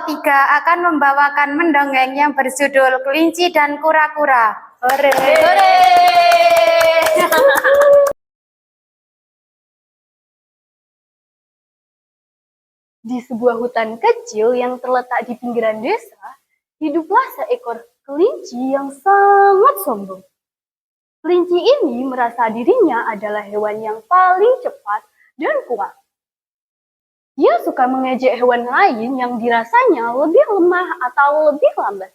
3 akan membawakan mendongeng yang berjudul Kelinci dan Kura-kura. Hore! Hore! Di sebuah hutan kecil yang terletak di pinggiran desa, hiduplah seekor kelinci yang sangat sombong. Kelinci ini merasa dirinya adalah hewan yang paling cepat dan kuat. Dia suka mengejek hewan lain yang dirasanya lebih lemah atau lebih lambat.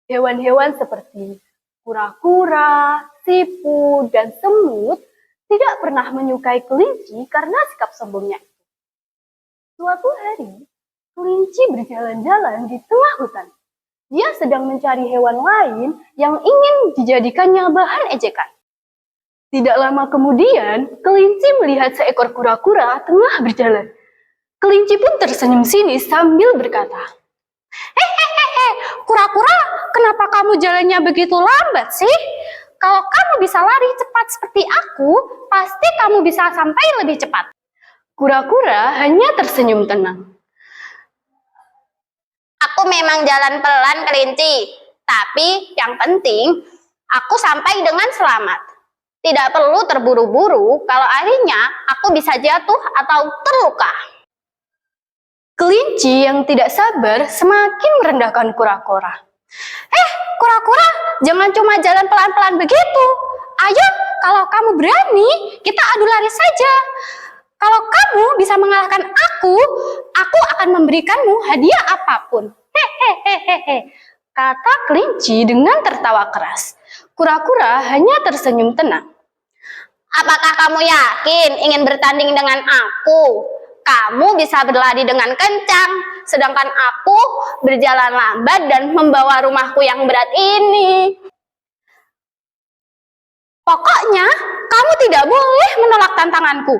Hewan-hewan seperti kura-kura, siput, dan semut tidak pernah menyukai kelinci karena sikap sombongnya. Suatu hari, kelinci berjalan-jalan di tengah hutan. Dia sedang mencari hewan lain yang ingin dijadikannya bahan ejekan. Tidak lama kemudian, kelinci melihat seekor kura-kura tengah berjalan. Kelinci pun tersenyum sinis sambil berkata, "Hehehe, kura-kura, kenapa kamu jalannya begitu lambat sih? Kalau kamu bisa lari cepat seperti aku, pasti kamu bisa sampai lebih cepat." Kura-kura hanya tersenyum tenang. Aku memang jalan pelan, kelinci. Tapi yang penting, aku sampai dengan selamat. Tidak perlu terburu-buru kalau akhirnya aku bisa jatuh atau terluka. Kelinci yang tidak sabar semakin merendahkan kura-kura. Kura-kura, jangan cuma jalan pelan-pelan begitu. Ayo, kalau kamu berani, kita adu lari saja. Kalau kamu bisa mengalahkan aku akan memberikanmu hadiah apapun. Hehehe, kata kelinci dengan tertawa keras. Kura-kura hanya tersenyum tenang. Apakah kamu yakin ingin bertanding dengan aku? Kamu bisa berlari dengan kencang, sedangkan aku berjalan lambat dan membawa rumahku yang berat ini. Pokoknya, kamu tidak boleh menolak tantanganku.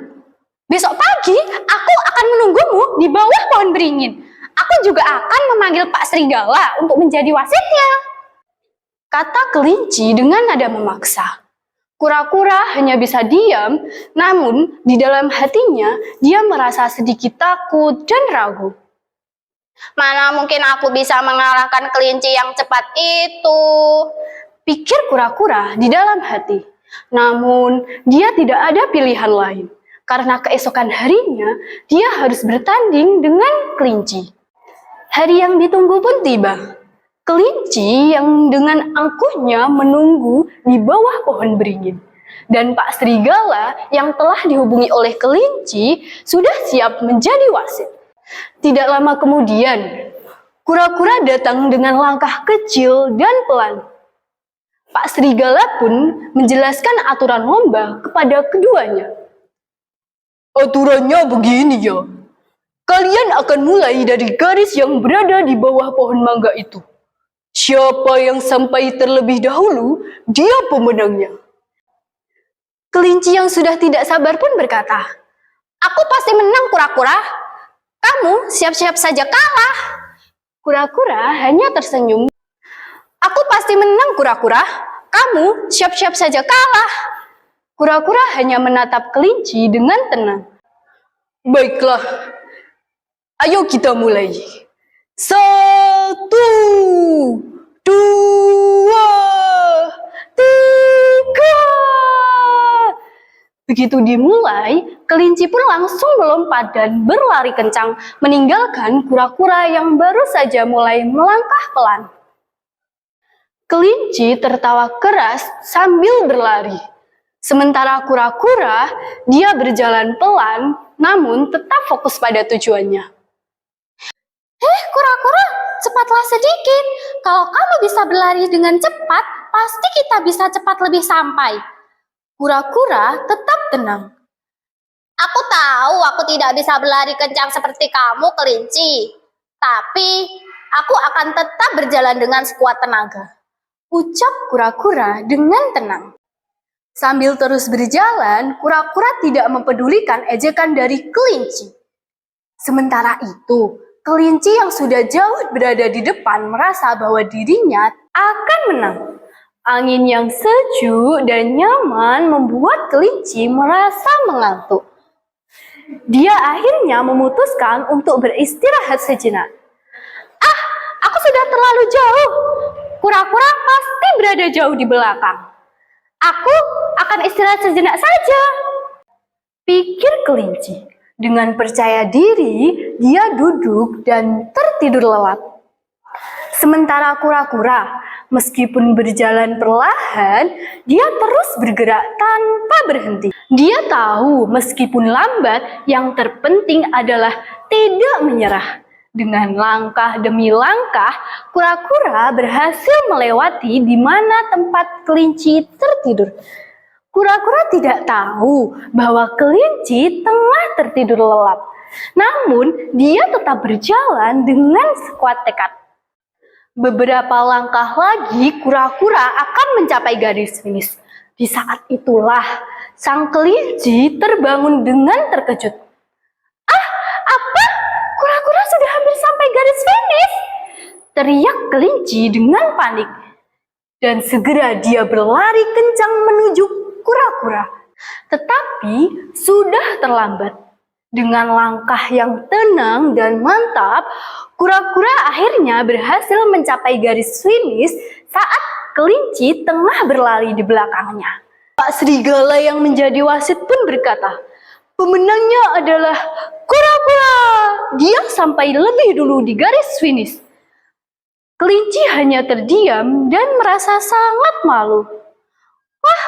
Besok pagi, aku akan menunggumu di bawah pohon beringin. Aku juga akan memanggil Pak Serigala untuk menjadi wasitnya. Kata kelinci dengan nada memaksa. Kura-kura hanya bisa diam, namun di dalam hatinya dia merasa sedikit takut dan ragu. Mana mungkin aku bisa mengalahkan kelinci yang cepat itu? Pikir kura-kura di dalam hati. Namun dia tidak ada pilihan lain. Karena keesokan harinya dia harus bertanding dengan kelinci. Hari yang ditunggu pun tiba. Kelinci yang dengan angkuhnya menunggu di bawah pohon beringin. Dan Pak Serigala yang telah dihubungi oleh kelinci sudah siap menjadi wasit. Tidak lama kemudian, kura-kura datang dengan langkah kecil dan pelan. Pak Serigala pun menjelaskan aturan lomba kepada keduanya. Aturannya begini ya. Kalian akan mulai dari garis yang berada di bawah pohon mangga itu. Siapa yang sampai terlebih dahulu, dia pemenangnya. Kelinci yang sudah tidak sabar pun berkata, "Aku pasti menang, kura-kura. Kamu siap-siap saja kalah." Kura-kura hanya tersenyum. "Aku pasti menang, kura-kura. Kamu siap-siap saja kalah." Kura-kura hanya menatap kelinci dengan tenang. Baiklah, ayo kita mulai. 1, 2, 3. Begitu dimulai, kelinci pun langsung melompat dan berlari kencang, meninggalkan kura-kura yang baru saja mulai melangkah pelan. Kelinci tertawa keras sambil berlari. Sementara kura-kura, dia berjalan pelan, namun tetap fokus pada tujuannya. Kura-kura, cepatlah sedikit. Kalau kamu bisa berlari dengan cepat, pasti kita bisa cepat lebih sampai. Kura-kura tetap tenang. Aku tahu aku tidak bisa berlari kencang seperti kamu, kelinci. Tapi aku akan tetap berjalan dengan sekuat tenaga. Ucap kura-kura dengan tenang. Sambil terus berjalan, kura-kura tidak mempedulikan ejekan dari kelinci. Sementara itu, kelinci yang sudah jauh berada di depan merasa bahwa dirinya akan menang. Angin yang sejuk dan nyaman membuat kelinci merasa mengantuk. Dia akhirnya memutuskan untuk beristirahat sejenak. sudah terlalu jauh. Kura-kura pasti berada jauh di belakang. Aku akan istirahat sejenak saja, pikir kelinci. Dengan percaya diri, dia duduk dan tertidur lelap. Sementara kura-kura, meskipun berjalan perlahan, dia terus bergerak tanpa berhenti. Dia tahu meskipun lambat, yang terpenting adalah tidak menyerah. Dengan langkah demi langkah, kura-kura berhasil melewati di mana tempat kelinci tertidur. Kura-kura tidak tahu bahwa kelinci tengah tertidur lelap. Namun, dia tetap berjalan dengan sekuat tekad. Beberapa langkah lagi, kura-kura akan mencapai garis finish. Di saat itulah, sang kelinci terbangun dengan terkejut. Apa? Kura-kura sudah hampir sampai garis finish? Teriak kelinci dengan panik. Dan segera dia berlari kencang menuju kura-kura. Tetapi sudah terlambat. Dengan langkah yang tenang dan mantap, kura-kura akhirnya berhasil mencapai garis finish saat kelinci tengah berlari di belakangnya. Pak Serigala yang menjadi wasit pun berkata, "Pemenangnya adalah kura-kura. Dia sampai lebih dulu di garis finish." Kelinci hanya terdiam dan merasa sangat malu. "Wah,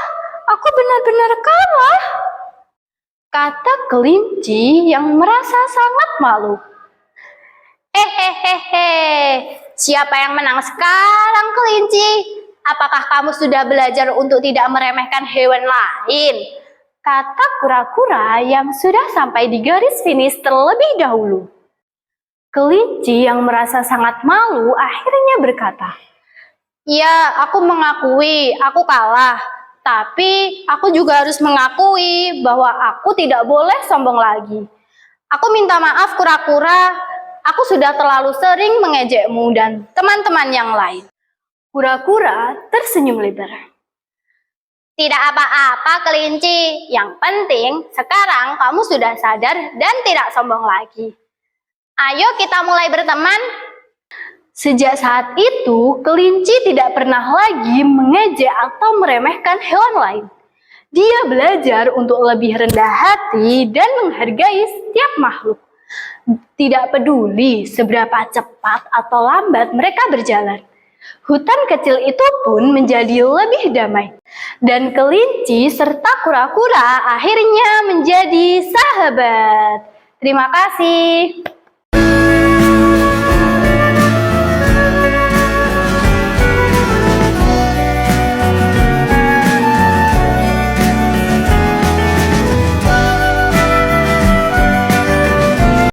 aku benar-benar kalah," kata kelinci yang merasa sangat malu. Siapa yang menang sekarang, kelinci? Apakah kamu sudah belajar untuk tidak meremehkan hewan lain? Kata kura-kura yang sudah sampai di garis finish terlebih dahulu. Kelinci yang merasa sangat malu akhirnya berkata, Ya, aku mengakui aku kalah. Tapi aku juga harus mengakui bahwa aku tidak boleh sombong lagi. Aku minta maaf kura-kura, aku sudah terlalu sering mengejekmu dan teman-teman yang lain. Kura-kura tersenyum lebar. Tidak apa-apa kelinci, yang penting sekarang kamu sudah sadar dan tidak sombong lagi. Ayo kita mulai berteman. Sejak saat itu, kelinci tidak pernah lagi mengejek atau meremehkan hewan lain. Dia belajar untuk lebih rendah hati dan menghargai setiap makhluk. Tidak peduli seberapa cepat atau lambat mereka berjalan. Hutan kecil itu pun menjadi lebih damai. Dan kelinci serta kura-kura akhirnya menjadi sahabat. Terima kasih.